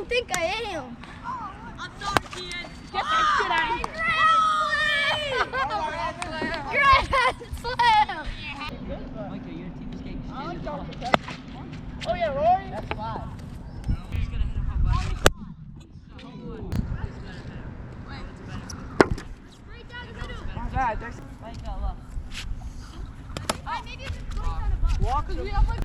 I think I am. I'm sorry, Kian. Get that shit out of here. Grand slam! Micah, your team is getting shit. Oh yeah, Rory? That's 5. He's gonna hit him up by Micah, look. Walk we have like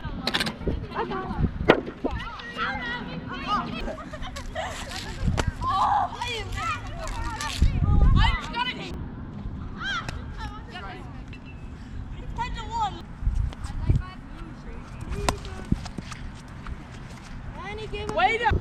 Wait up!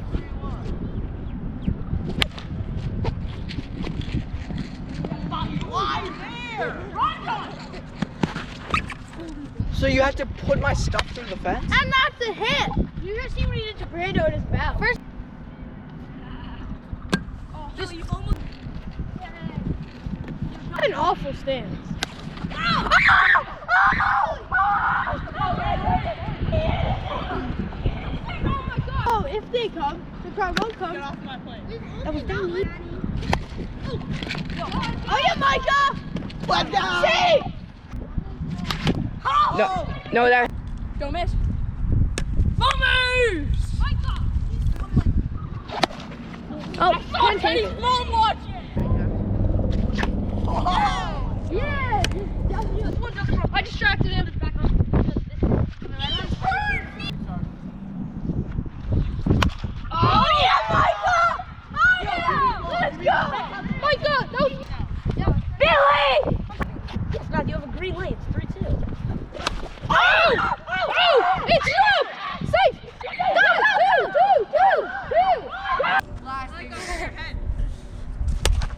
So you have to put my stuff through the fence? I'm not the hit! You guys see what he did to Brando in his mouth. First You almost... an awful stance. Oh, if they come, the crowd won't come. Get off my plane. That was down. Oh yeah, Micah! What the? See! No, that. Don't miss. Bombers! Oh, Fuck, Teddy's mom watching! yeah! I distracted him. Oh yeah, Micah! Oh yeah! Let's go! Micah, that was... Billy! God, you have a green lane. It's 3-2. Oh! Oh! It's up! Safe! Two!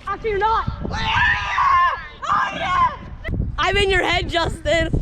Actually, you're not. Oh yeah! I'm in your head, Justin.